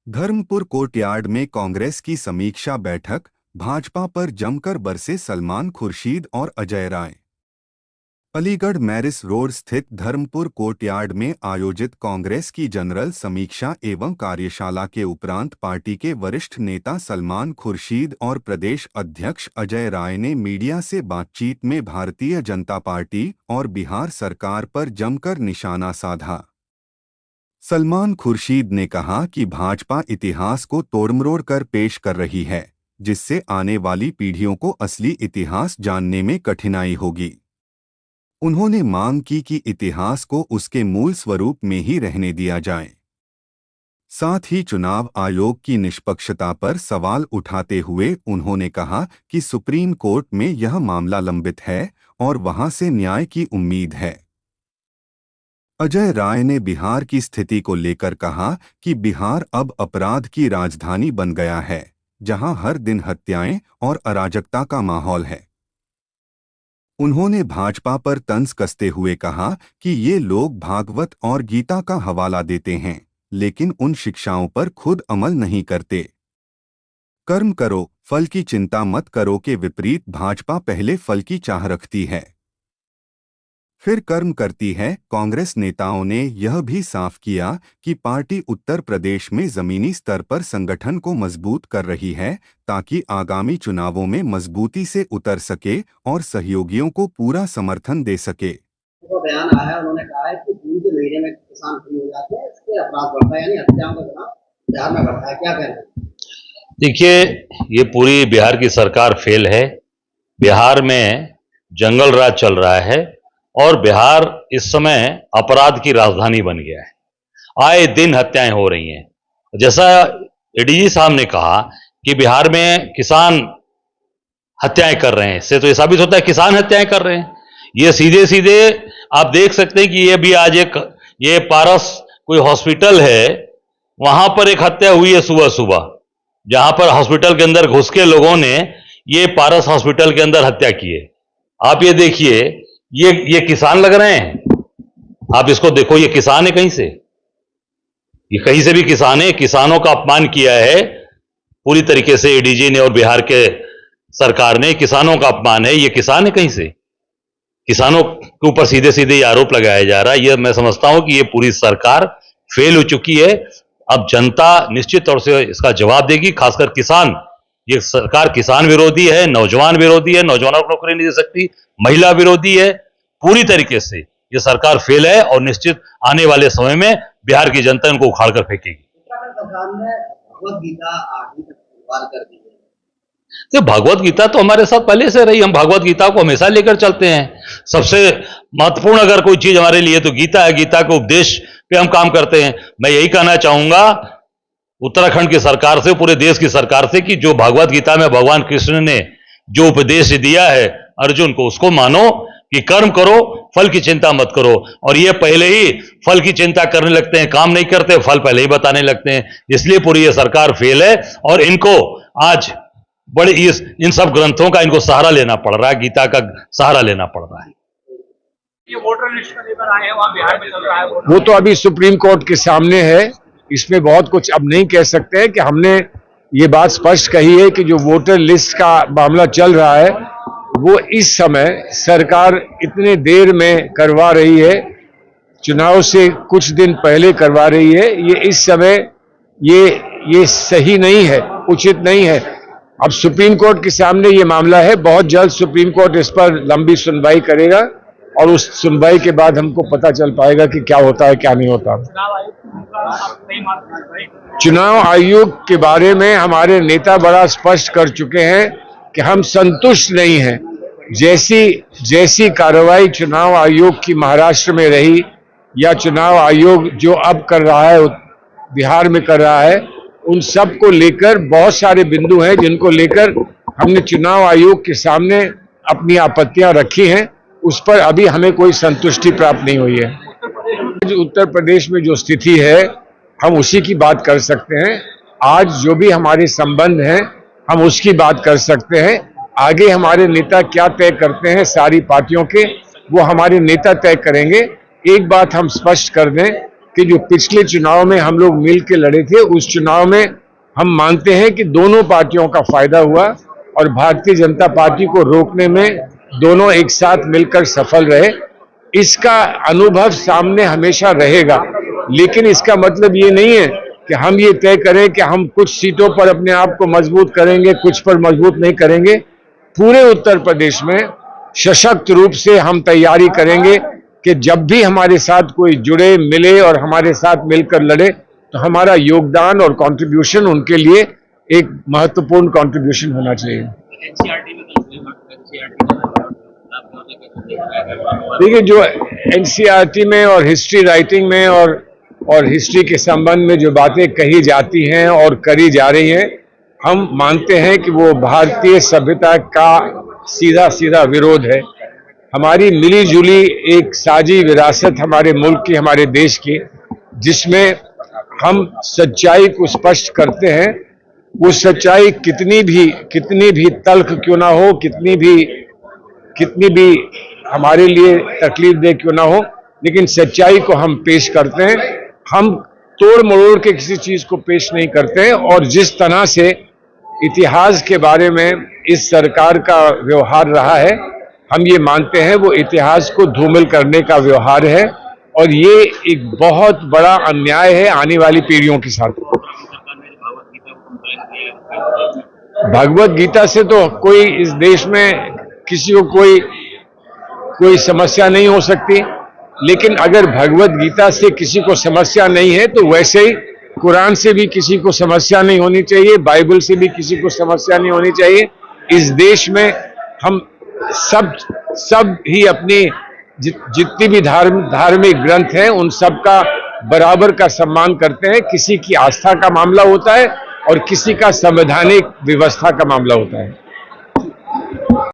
Dharampur courtyard में कांग्रेस की समीक्षा बैठक, भाजपा पर जमकर बरसे सलमान खुर्शीद और अजय राय। अलीगढ़ मैरिस रोड स्थित धर्मपुर कोर्टयार्ड में आयोजित कांग्रेस की जनरल समीक्षा एवं कार्यशाला के उपरांत पार्टी के वरिष्ठ नेता सलमान खुर्शीद और प्रदेश अध्यक्ष अजय राय ने मीडिया से बातचीत में भारतीय जनता पार्टी और बिहार सरकार पर जमकर निशाना साधा। सलमान खुर्शीद ने कहा कि भाजपा इतिहास को तोड़मरोड़ कर पेश कर रही है, जिससे आने वाली पीढ़ियों को असली इतिहास जानने में कठिनाई होगी। उन्होंने मांग की कि इतिहास को उसके मूल स्वरूप में ही रहने दिया जाए। साथ ही चुनाव आयोग की निष्पक्षता पर सवाल उठाते हुए उन्होंने कहा कि सुप्रीम कोर्ट में यह मामला लंबित है और वहां से न्याय की उम्मीद है। अजय राय ने बिहार की स्थिति को लेकर कहा कि बिहार अब अपराध की राजधानी बन गया है, जहां हर दिन हत्याएं और अराजकता का माहौल है। उन्होंने भाजपा पर तंज कसते हुए कहा कि ये लोग भागवत और गीता का हवाला देते हैं, लेकिन उन शिक्षाओं पर खुद अमल नहीं करते। कर्म करो, फल की चिंता मत करो के विपरीत भाजपा पहले फल की चाह रखती है, फिर कर्म करती है। कांग्रेस नेताओं ने यह भी साफ किया कि पार्टी उत्तर प्रदेश में जमीनी स्तर पर संगठन को मजबूत कर रही है, ताकि आगामी चुनावों में मजबूती से उतर सके और सहयोगियों को पूरा समर्थन दे सके। तो बयान आया, उन्होंने कहा है कि जून के महीने में किसान फ्री हो जाते हैं, इससे अपराध बढ़ता है, यानी हत्याओं का गुनाह बिहार में बढ़ता है। क्या कहना है? देखिए, ये पूरी बिहार की सरकार फेल है। बिहार में जंगल राज चल रहा है और बिहार इस समय अपराध की राजधानी बन गया है। आए दिन हत्याएं हो रही हैं। जैसा एडीजी साहब ने कहा कि बिहार में किसान हत्याएं कर रहे हैं, इससे तो ये साबित होता है किसान हत्याएं कर रहे हैं। ये सीधे सीधे आप देख सकते हैं कि ये भी आज ये पारस कोई हॉस्पिटल है, वहां पर एक हत्या हुई है सुबह सुबह, जहां पर हॉस्पिटल के अंदर घुस के लोगों ने ये पारस हॉस्पिटल के अंदर हत्या की है। आप ये देखिए, ये किसान लग रहे हैं। आप इसको देखो, ये किसान है कहीं से, ये कहीं से भी किसान है। किसानों का अपमान किया है पूरी तरीके से एडीजी ने और बिहार के सरकार ने। किसानों का अपमान है, ये किसान है कहीं से। किसानों के ऊपर सीधे सीधे ये आरोप लगाया जा रहा है। ये मैं समझता हूं कि ये पूरी सरकार फेल हो चुकी है। अब जनता निश्चित तौर से इसका जवाब देगी, खासकर किसान। ये सरकार किसान विरोधी है, नौजवान विरोधी है, नौजवानों को नौकरी नहीं दे सकती, महिला विरोधी है। पूरी तरीके से ये सरकार फेल है और निश्चित आने वाले समय में बिहार की जनता इनको उखाड़ कर फेंकेगी। उत्तराखंड सरकार ने भगवत गीता 8वीं तक अनिवार्य कर दी है। तो भगवत गीता तो हमारे साथ पहले से रही, हम भगवत गीता को हमेशा लेकर चलते हैं। सबसे महत्वपूर्ण अगर कोई चीज हमारे लिए तो गीता है। गीता के उपदेश पे हम काम करते हैं। मैं यही कहना चाहूंगा उत्तराखंड की सरकार से, पूरे देश की सरकार से, कि जो भगवत गीता में भगवान कृष्ण ने जो उपदेश दिया है अर्जुन को, उसको मानो कि कर्म करो, फल की चिंता मत करो। और ये पहले ही फल की चिंता करने लगते हैं, काम नहीं करते, फल पहले ही बताने लगते हैं। इसलिए पूरी ये सरकार फेल है और इनको आज बड़े इन सब ग्रंथों का इनको सहारा लेना पड़ रहा है, गीता का सहारा लेना पड़ रहा है। ये वोटर लिस्ट का लेकर आए हैं, वहां बिहार में चल रहा है वो तो अभी सुप्रीम कोर्ट के सामने है। इसमें बहुत कुछ अब नहीं कह सकते हैं। कि हमने ये बात स्पष्ट कही है कि जो वोटर लिस्ट का मामला चल रहा है वो इस समय सरकार इतने देर में करवा रही है, चुनाव से कुछ दिन पहले करवा रही है। ये इस समय ये सही नहीं है, उचित नहीं है। अब सुप्रीम कोर्ट के सामने ये मामला है, बहुत जल्द सुप्रीम कोर्ट इस पर लंबी सुनवाई करेगा और उस सुनवाई के बाद हमको पता चल पाएगा कि क्या होता है क्या नहीं होता। चुनाव आयोग के बारे में हमारे नेता बड़ा स्पष्ट कर चुके हैं कि हम संतुष्ट नहीं हैं। जैसी कार्रवाई चुनाव आयोग की महाराष्ट्र में रही या चुनाव आयोग जो अब कर रहा है बिहार में कर रहा है, उन सब को लेकर बहुत सारे बिंदु हैं जिनको लेकर हमने चुनाव आयोग के सामने अपनी आपत्तियां रखी हैं। उस पर अभी हमें कोई संतुष्टि प्राप्त नहीं हुई है। उत्तर प्रदेश में जो स्थिति है हम उसी की बात कर सकते हैं। आज जो भी हमारे संबंध हैं हम उसकी बात कर सकते हैं। आगे हमारे नेता क्या तय करते हैं सारी पार्टियों के, वो हमारे नेता तय करेंगे। एक बात हम स्पष्ट कर दें कि जो पिछले चुनाव में हम लोग मिल के लड़े थे, उस चुनाव में हम मानते हैं कि दोनों पार्टियों का फायदा हुआ और भारतीय जनता पार्टी को रोकने में दोनों एक साथ मिलकर सफल रहे। इसका अनुभव सामने हमेशा रहेगा, लेकिन इसका मतलब ये नहीं है कि हम ये तय करें कि हम कुछ सीटों पर अपने आप को मजबूत करेंगे, कुछ पर मजबूत नहीं करेंगे। पूरे उत्तर प्रदेश में सशक्त रूप से हम तैयारी करेंगे कि जब भी हमारे साथ कोई जुड़े, मिले और हमारे साथ मिलकर लड़े, तो हमारा योगदान और कंट्रीब्यूशन उनके लिए एक महत्वपूर्ण कंट्रीब्यूशन होना चाहिए। देखिए, जो एनसीईआरटी में और हिस्ट्री राइटिंग में और हिस्ट्री के संबंध में जो बातें कही जाती हैं और करी जा रही हैं, हम मानते हैं कि वो भारतीय सभ्यता का सीधा सीधा विरोध है। हमारी मिली जुली एक साझी विरासत हमारे मुल्क की, हमारे देश की, जिसमें हम सच्चाई को स्पष्ट करते हैं। वो सच्चाई कितनी भी तल्ख क्यों ना हो, कितनी भी हमारे लिए तकलीफ दे क्यों ना हो, लेकिन सच्चाई को हम पेश करते हैं। हम तोड़ मरोड़ के किसी चीज को पेश नहीं करते हैं। और जिस तरह से इतिहास के बारे में इस सरकार का व्यवहार रहा है, हम ये मानते हैं वो इतिहास को धूमिल करने का व्यवहार है और ये एक बहुत बड़ा अन्याय है आने वाली पीढ़ियों के साथ। भगवत गीता से तो कोई इस देश में किसी को कोई समस्या नहीं हो सकती, लेकिन अगर भगवत गीता से किसी को समस्या नहीं है तो वैसे ही कुरान से भी किसी को समस्या नहीं होनी चाहिए, बाइबल से भी किसी को समस्या नहीं होनी चाहिए। इस देश में हम सब ही अपनी जितनी भी धार्मिक ग्रंथ हैं उन सब का बराबर का सम्मान करते हैं। किसी की आस्था का मामला होता है और किसी का संवैधानिक व्यवस्था का मामला होता है।